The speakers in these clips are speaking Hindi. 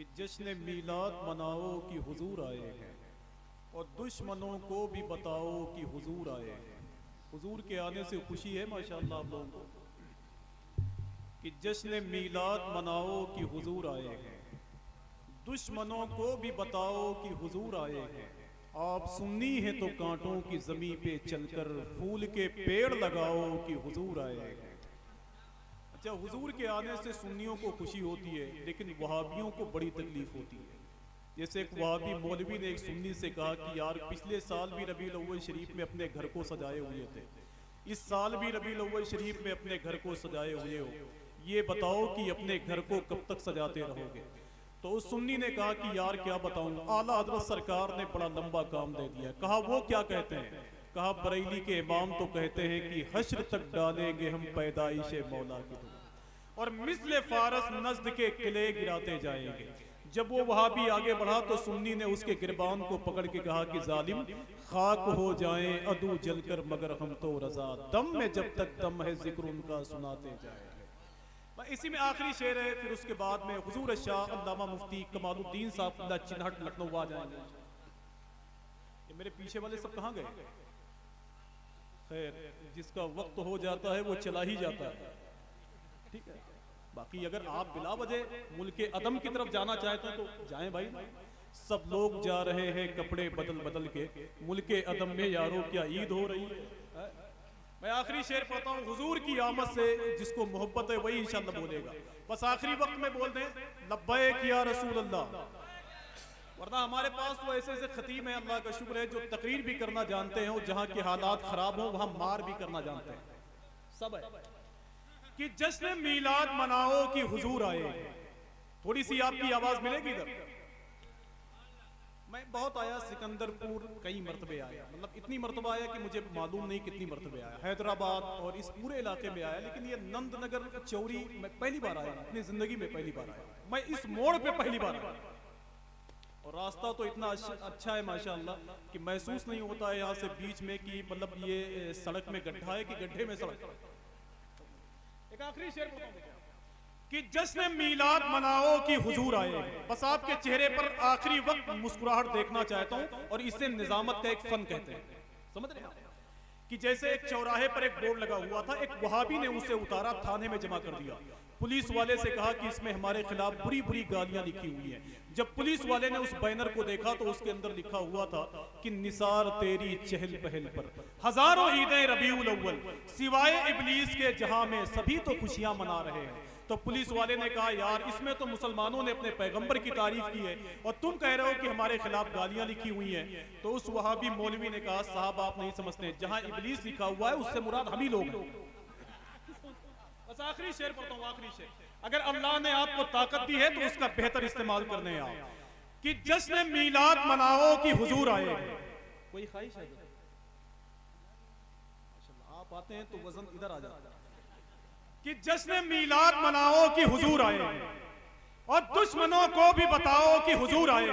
कि जश्न मीलाद मनाओ कि हुजूर आए हैं और दुश्मनों को भी बताओ कि हुजूर आए हैं। हुजूर के आने से खुशी है माशाअल्लाह आप लोगों को कि जश्न मीलाद मनाओ कि हुजूर आए हैं, दुश्मनों को भी बताओ कि हुजूर आए हैं। आप सुन्नी हैं तो कांटों की ज़मीं पे चलकर फूल के पेड़ लगाओ कि हुजूर आए हैं। अच्छा, हुजूर के आने से सुन्नियों को खुशी होती है, लेकिन वहाबियों को बड़ी तकलीफ होती है। जैसे एक वहाबी मौलवी ने एक सुन्नी से कहा कि यार पिछले साल भी रबीउल अव्वल शरीफ में अपने घर को सजाए हुए थे, इस साल भी रबीउल अव्वल शरीफ में अपने घर को सजाए हुए हो, ये बताओ कि अपने घर को कब तक सजाते रहोगे। तो उस सुन्नी ने कहा कि यार क्या बताऊं, आला हज़रत सरकार ने बड़ा लंबा काम दे दिया। कहा वो क्या कहते हैं? कहा बरेली के इमाम तो कहते हैं कि हश्र तक डालेंगे हम पैदाइश मौला की धूम और मिस्ले फारस नज़्द के किले गिराते जाएंगे। जब वो वहाबी आगे बढ़ा तो सुन्नी ने उसके गिरबान को पकड़ के कहा कि जालिम खाक हो जाएं अदू जलकर मगर हम तो रजा, दम में जब तक दम है जिक्र उनका सुनाते जाएंगे। इसी में आखिरी शेर है, फिर उसके बाद में हुजूर शाह अल्लामा मुफ्ती कमालुद्दीन साहब चिन्हट लखनऊ आ जाएंगे। ये मेरे पीछे वाले सब कहाँ गए? खैर, जिसका वक्त हो जाता है वो चला ही जाता है, ठीक है। बाकी अगर आप बिला वजह मुल्क अदम की तरफ जाना चाहते हैं तो जाएं भाई। सब लोग जा रहे हैं कपड़े बदल बदल के, मुल्क अदम में यारों क्या ईद हो रही है। मैं आखिरी शेर पढ़ता हूँ, हुजूर की आमद से जिसको मोहब्बत है वही इंशाल्लाह बोलेगा। बस आखिरी वक्त में बोल दें लब्बैक या रसूल अल्लाह, वरना हमारे पास तो ऐसे ऐसे खतीब हैं, अल्लाह का शुक्र है, जो तकरीर भी करना जानते हैं और जहाँ के हालात खराब हो वहाँ मार भी करना जानते हैं। सब है कि जश्न मीलाद मनाओ कि हुजूर आए। थोड़ी सी आपकी आवाज मिलेगी इधर। मैं बहुत आया सिकंदरपुर, कई मरतबे आया, मतलब इतनी मरतबा आया कि मुझे मालूम नहीं कितनी मरतबे आया। हैदराबाद और इस पूरे इलाके में आया, लेकिन ये नंदनगर चौरी मैं पहली बार आया, अपनी जिंदगी में पहली बार आया। मैं इस मोड़ पे पहली बार आया और रास्ता तो इतना अच्छा है माशाअल्लाह कि महसूस नहीं होता है यहाँ से बीच में कि मतलब ये सड़क में गड्ढा है कि गड्ढे में सड़क। एक आखिरी शेर बताऊं कि जश्न मीलाद मनाओ कि हुजूर आए। बस आपके चेहरे पर आखिरी वक्त मुस्कुराहट देखना चाहता हूं और इसे निजामत का एक फन कहते हैं, समझ रहे हैं? कि जैसे एक चौराहे पर एक बोर्ड लगा हुआ था, एक वहाबी ने उसे उतारा, थाने में जमा कर दिया। पुलिस वाले से कहा कि इसमें हमारे खिलाफ बुरी बुरी गालियां लिखी हुई हैं। जब पुलिस वाले ने उस बैनर को देखा तो उसके अंदर लिखा हुआ था कि निसार तेरी चहल पहल पर हजारों ईदें रबीउल अव्वल, सिवाय इबलीस के जहां में सभी तो खुशियां मना रहे हैं। तो पुलिस वाले ने कहा यार इसमें तो मुसलमानों ने अपने पैगंबर की तारीफ की है और तुम कह रहे हो कि हमारे खिलाफ गालियां लिखी हुई हैं। तो उस वहाबी मौलवी ने कहा साहब आप नहीं समझते, जहां इबलीस लिखा हुआ है उससे मुराद हम ही लोग हैं। बस आखिरी शेर पढ़ता हूं, आखिरी शेर। अगर अल्लाह ने आपको ताकत दी है तो उसका बेहतर इस्तेमाल करने आओ कि जश्न मीलाद मनाओ कि हुजूर आए। कोई ख्वाहिश है? आप आते हैं तो वजन इधर आ जाता है कि जश्न मीलाद मनाओ कि हुजूर आए और दुश्मनों को भी बताओ कि हुजूर आए।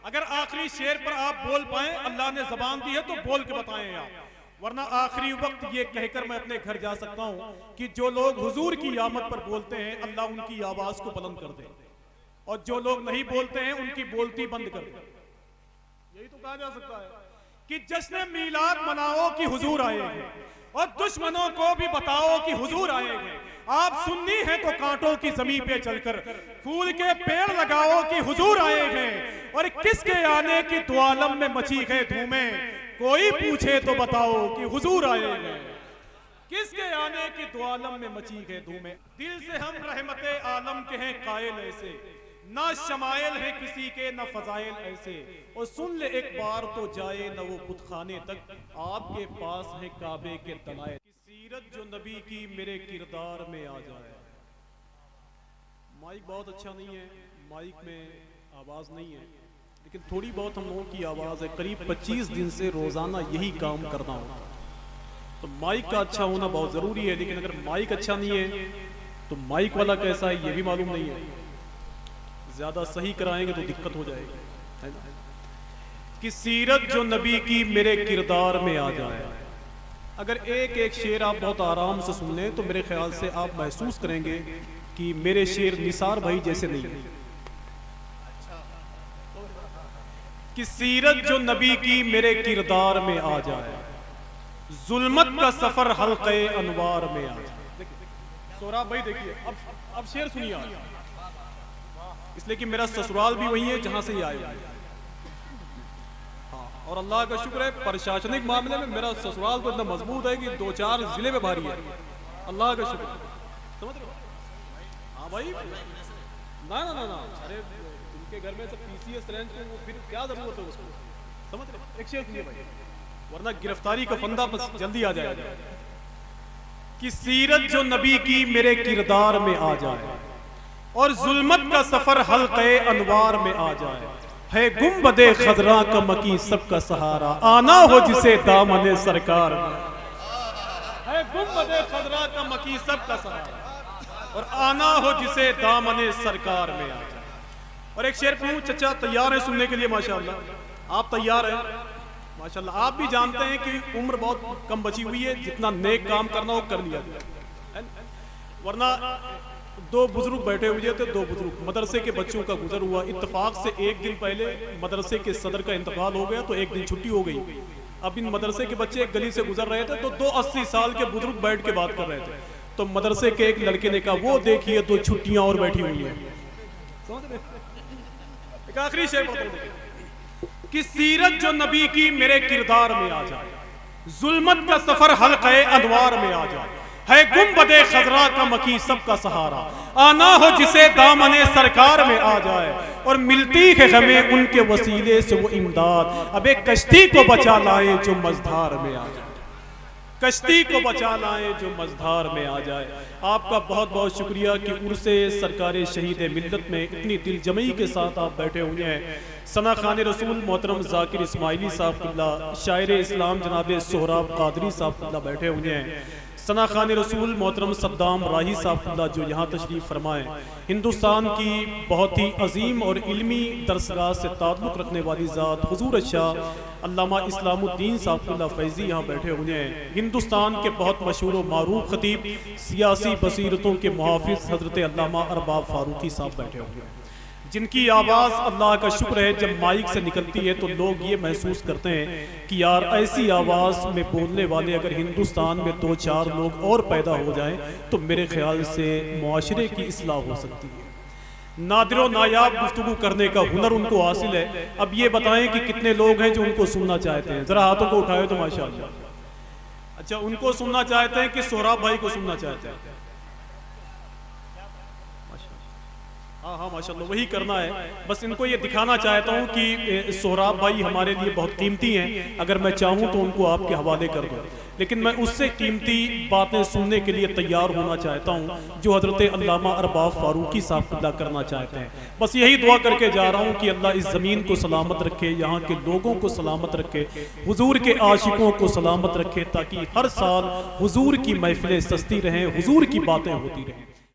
अगर आखिरी शेर पर आप बोल पाए, अल्लाह ने जबान दी है तो बोल के बताएं आप, वरना आखिरी वक्त ये कहकर मैं अपने घर जा सकता हूं कि जो लोग हुजूर की आमद पर बोलते हैं अल्लाह उनकी आवाज को बुलंद कर दे और जो लोग नहीं बोलते हैं उनकी बोलती बंद कर दे। यही तो कहा जा सकता है कि जश्न मीलाद मनाओ कि हुजूर आए और दुश्मनों को भी बताओ कि हुजूर आएंगे। आप सुन्नी हैं तो कांटों की जमीन पे चलकर फूल के पेड़ लगाओ कि हुजूर आएंगे। और किसके आने की तो आलम में मची है धूमें, कोई पूछे तो बताओ कि हुजूर आएंगे। किसके आने की तो आलम में मची है धूमें, दिल से हम रहमते आलम के हैं कायल ऐसे, ना शमाइल है किसी के ना फजाइल ऐसे। और सुन ले एक बार तो जाए न वो बुतखाने तक, आपके पास है काबे के दलाइल। सीरत जो नबी की मेरे किरदार में आ जाए। माइक बहुत अच्छा नहीं है, माइक में आवाज नहीं है, लेकिन थोड़ी बहुत हम लोगों की आवाज है। करीब 25 दिन से रोजाना यही काम करना होता है, तो माइक का अच्छा होना बहुत जरूरी है। लेकिन अगर माइक अच्छा नहीं है तो माइक वाला कैसा है ये भी मालूम नहीं है। ज्यादा सही कराएंगे तो दिक्कत हो जाएगी, है ना? कि सीरत जो नबी की मेरे किरदार में आ जाए। अगर एक एक शेर आप बहुत आराम से सुन लें तो मेरे ख्याल से आप महसूस करेंगे कि मेरे शेर निसार भाई जैसे नहीं है। कि सीरत जो नबी की मेरे किरदार में आ जाए, जुल्मत का सफर हल्के अनवार में आ जाए। सोहराब भाई देखिए, अब शेर सुनिए आप, इसलिए कि मेरा ससुराल भी वही है जहां से ये आए। हाँ, और अल्लाह का शुक्र है प्रशासनिक मामले में मेरा ससुराल तो इतना मजबूत है कि 2-4 जिले में भारी है। अल्लाह का शुक्र, समझ रहे हो? हाँ भाई, ना ना ना ना, अरे उनके घर में सब PCS रेंज के, वो फिर क्या जरूरत है उसको, समझ रहे? एक शेर सुनिए भाई, वरना गिरफ्तारी का फंदा बस जल्दी आ जाएगा। कि सीरत जो नबी की मेरे किरदार में आ जाए और जुल्मत का सफर हल्के अनवार में आ जाए, है गुंबदे खजरा का मकी सबका सहारा, आना हो जिसे दामने सरकार में, है गुंबदे खजरा का मकी सबका सहारा, और आना हो जिसे दामने सरकार में आ जाए। और एक शेर कहूं, चचा तैयार है सुनने के लिए? माशाल्लाह आप तैयार हैं माशाल्लाह। आप भी जानते हैं कि उम्र बहुत कम बची हुई है, जितना नेक काम करना हो कर लिया जाए, वरना 2 बुजुर्ग बैठे हुए थे, 2 बुजुर्ग मदरसे के बच्चों का गुजर हुआ। इत्तेफाक से एक दिन पहले मदरसे के सदर का इंतकाल हो गया, तो एक दिन छुट्टी हो गई। अब इन मदरसे के बच्चे एक गली से गुजर रहे थे, तो 2 80 साल के बुजुर्ग बैठ के बात कर रहे थे। तो मदरसे के एक लड़के ने कहा, वो देखिए 2 छुट्टियां और बैठी हुई है। एक आखिरी शेर पढ़ता हूं कि सीरत जो नबी की मेरे किरदार में आ जाए, जुल्मत का सफर हल्के अनवार में आ जाए, है गुंबदे खजरा का मकी सबका सहारा, आना हो जिसे दामने सरकार में आ जाए, और मिलती है हमें उनके वसीले से वो इमदाद, अब एक कश्ती को बचा लाए जो मझधार में आ जाए, कश्ती को बचा लाए जो मझधार में आ जाए। आपका बहुत बहुत शुक्रिया कि उर्से सरकार शहीद मिल्लत में इतनी दिलजमई के साथ आप बैठे हुए हैं। सना खान रसूल मोहतरम जाकिर इस्माइली साहब किबला, शायर इस्लाम जनाब सोहराब कादरी साहब किबला बैठे हुए हैं। सना खान रसूल मोहतरम सद्दाम राही साहब किबला जो यहाँ तशरीफ़ फरमाएँ, हिंदुस्तान की बहुत ही अजीम और इल्मी दरसगाह से ताल्लुक़ रखने वाली ज़ात हुजूर शाह अल्लामा इस्लामुद्दीन साहब किबला फैज़ी यहाँ बैठे हुए हैं। हिंदुस्तान के बहुत मशहूर व मारूफ खतीब, सियासी बसीरतों के मुहाफ़िज़ हज़रत अल्लामा अरबाब फ़ारूकी साहब बैठे हुए हैं, जिनकी आवाज़ अल्लाह का शुक्र है जब माइक से निकलती है तो लोग ये महसूस करते हैं कि यार ऐसी आवाज़ में बोलने वाले अगर हिंदुस्तान में 2-4 लोग और पैदा हो जाएं तो मेरे ख्याल से मुआशरे की इस्लाह हो सकती है। नादिर नायाब गुफ्तगू करने का हुनर उनको हासिल है। अब ये बताएं कि कितने लोग हैं जो उनको सुनना चाहते हैं? ज़रा हाथों को उठाए तो माशाअल्लाह। अच्छा, उनको सुनना चाहते हैं कि सोहराब भाई को सुनना चाहते हैं? हाँ हाँ माशाल्लाह, वही करना है। बस इनको ये दिखाना चाहता हूँ कि सोहराब भाई हमारे लिए बहुत कीमती हैं। अगर मैं चाहूँ तो उनको आपके हवाले कर दूँ, लेकिन मैं उससे कीमती बातें सुनने के लिए तैयार होना चाहता हूँ जो हज़रत अल्लामा अरबाब फ़ारूकी साहब किबला करना चाहते हैं। बस यही दुआ करके जा रहा हूँ कि अल्लाह इस ज़मीन को सलामत रखे, यहाँ के लोगों को सलामत रखे, हुजूर के आशिकों को सलामत रखे, ताकि हर साल हुजूर की महफिलें सस्ती रहें, हुजूर की बातें होती रहें।